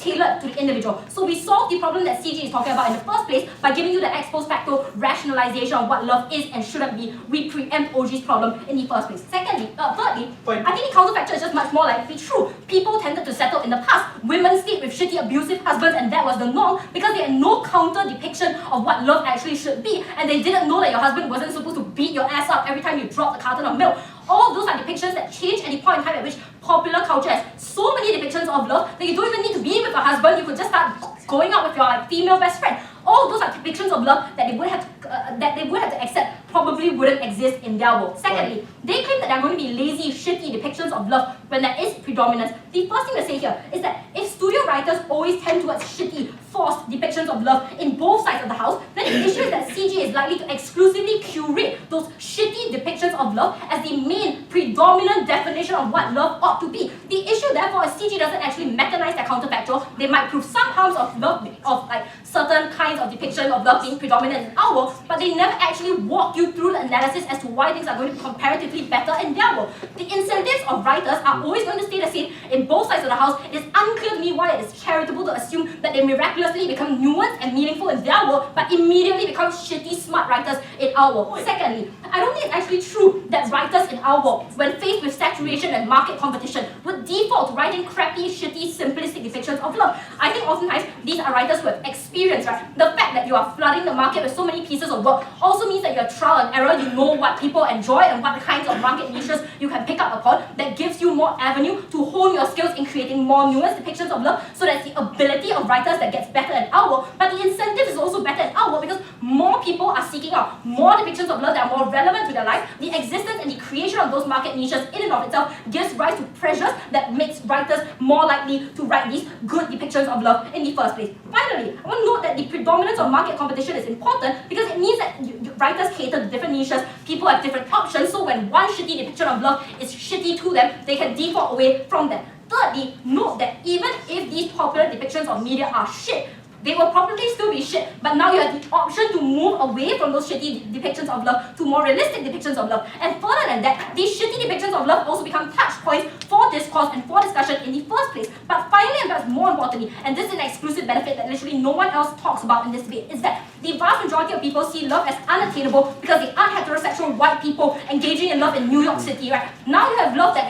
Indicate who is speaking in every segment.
Speaker 1: tailored to the individual. So we solve the problem that CG is talking about in the first place by giving you the ex post facto rationalization of what love is and shouldn't be. We preempt OG's problem in the first place. Thirdly, I think the counterfactual is just much more likely true. People tended to settle in the past. Women stayed with shitty, abusive husbands, and that was the norm because they had no counter depiction of what love actually should be, and they didn't know that your husband wasn't supposed to beat your ass up every time you dropped a carton of milk. All of those are depictions that change at the point in time at which popular culture has so many depictions of love that you don't even need to be with a husband. You could just start going out with your female best friend. All of those are depictions of love that they would have to accept probably wouldn't exist in their world. Secondly, they claim that there are going to be lazy, shitty depictions of love when there is predominance. The first thing to say here is that if studio writers always tend towards shitty, forced depictions of love in both sides of the house, then the issue is that CG is likely to exclusively curate those shitty depictions of love as the main predominant definition of what love ought to be. The issue therefore is CG doesn't actually mechanize their counterfactual. They might prove some harms of love, of like certain kinds of depiction of love being predominant in our world, but they never actually walk you through the analysis as to why things are going to be comparatively better in their world. The incentives of writers are always going to stay the same in both sides of the house. It is unclear to me why it is charitable to assume that they miraculously become nuanced and meaningful in their world, but immediately become shitty, smart writers in our world. Secondly, I don't think it's actually true that writers in our world, when faced with saturation and market competition, would default to writing crappy, shitty, simplistic depictions of love. I think oftentimes these are writers who have experience, right? The fact that you are flooding the market with so many pieces of work also means that you're trial and error. You know what people enjoy and what kinds of market niches you can pick up upon. That gives you more avenue to hone your skills in creating more nuanced depictions of love. So that's the ability of writers that gets better in our world, but the incentive is also better in our world because more people are seeking out more depictions of love that are more relevant to their life. The existence and the creation of those market niches in and of itself gives rise to pressures that makes writers more likely to write these good depictions of love in the first place. Finally, I want to note that the predominance of market competition is important because it means that writers cater to different niches, people have different options, so when one shitty depiction of love is shitty to them, they can default away from that. Thirdly, note that even if these popular depictions of media are shit, they will probably still be shit, but now you have the option to move away from those shitty depictions of love to more realistic depictions of love. And further than that, these shitty depictions of love also become touch points for discourse and for discussion in the first place. But finally, and perhaps more importantly, and this is an exclusive benefit that literally no one else talks about in this debate, is that the vast majority of people see love as unattainable because the unheterosexual white people engaging in love in New York City, right? Now you have love that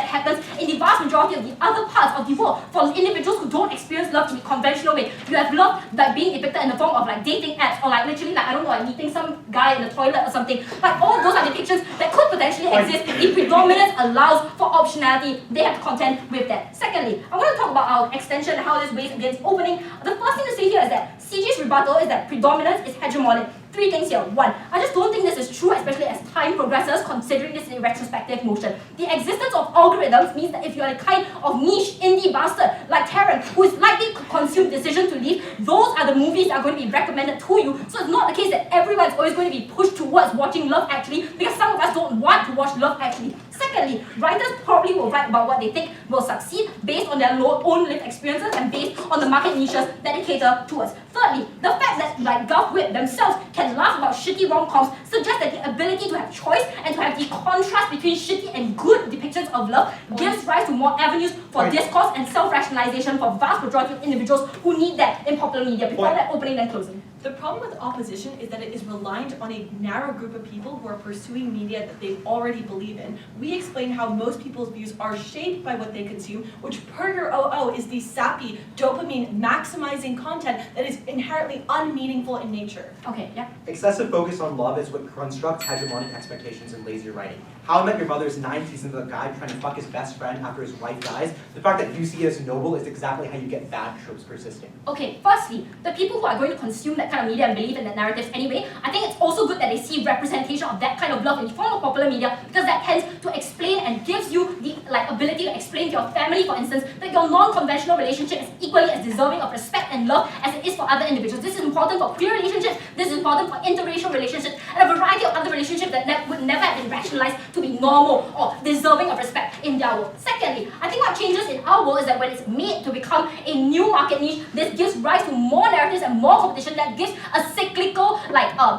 Speaker 1: happens in the vast majority of the other parts of the world. For individuals who don't experience love in the conventional way, you have love like being depicted in the form of like dating apps or like literally like I don't know, like meeting some guy in the toilet or something. Like all of those are depictions that could potentially exist. The predominance allows for optionality. They have to contend with that. Secondly, I want to talk about our extension and how this weighs against opening. The first thing to say here is that CG's rebuttal is that predominance is hegemonic. Three things here. One, I just don't think this is true, especially as time progresses, considering this in a retrospective motion. The existence of algorithms means that if you're a kind of niche indie bastard like Taryn, who is likely to consume Decision to Leave, those are the movies that are going to be recommended to you. So it's not the case that everyone's always going to be pushed towards watching Love Actually, because some of us don't want to watch Love Actually. Secondly, writers probably will write about what they think will succeed based on their own lived experiences and based on the market niches that they cater towards. Thirdly, the fact that like Gulf Whip themselves can laugh about shitty rom-coms suggests that the ability to have choice and to have the contrast between shitty and good depictions of love gives rise to more avenues for discourse and self-rationalization for vast majority of individuals who need that in popular media. Before that, opening then closing.
Speaker 2: The problem with opposition is that it is reliant on a narrow group of people who are pursuing media that they already believe in. We explain how most people's views are shaped by what they consume, which per your OO is the sappy, dopamine maximizing content that is inherently unmeaningful in nature.
Speaker 1: Okay, yeah.
Speaker 3: Excessive focus on love is what constructs hegemonic expectations and lazy writing. How I Met Your Mother's 9 seasons of a guy trying to fuck his best friend after his wife dies, the fact that you see it as noble is exactly how you get bad tropes persisting.
Speaker 1: Okay, firstly, the people who are going to consume that kind of media and believe in that narratives anyway, I think it's also good that they see representation of that kind of love in the form of popular media, because that tends to explain and gives you the ability to explain to your family, for instance, that your non-conventional relationship is equally as deserving of respect and love as it is for other individuals. This is important for queer relationships, this is important for interracial relationships, and a variety of other relationships that would never have been rationalized to be normal or deserving of respect in their world. Secondly, I think what changes in our world is that when it's made to become a new market niche, this gives rise to more narratives and more competition that gives a cyclical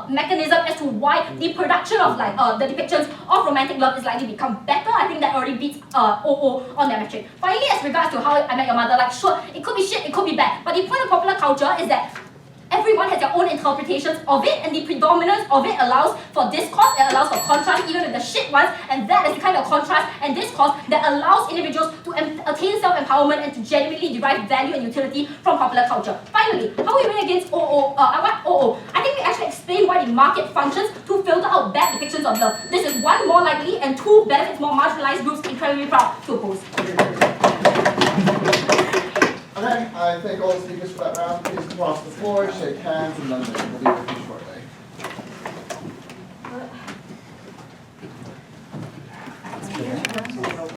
Speaker 1: mechanism as to why the production of the depictions of romantic love is likely to become better. I think that already beats OO on that metric. Finally, as regards to How I Met Your Mother, sure, it could be shit, it could be bad, but the point of popular culture is that everyone has their own interpretations of it, and the predominance of it allows for discourse, it allows for contrast even with the shit ones, and that is the kind of contrast and discourse that allows individuals to attain self-empowerment and to genuinely derive value and utility from popular culture. Finally, how we win against OO? I think we actually explain why the market functions to filter out bad depictions of love. This is one, more likely, and two, benefits more marginalized groups. Incredibly proud to oppose.
Speaker 4: Okay, I thank all the speakers for that round. Please come across the floor, shake hands, and then we'll leave the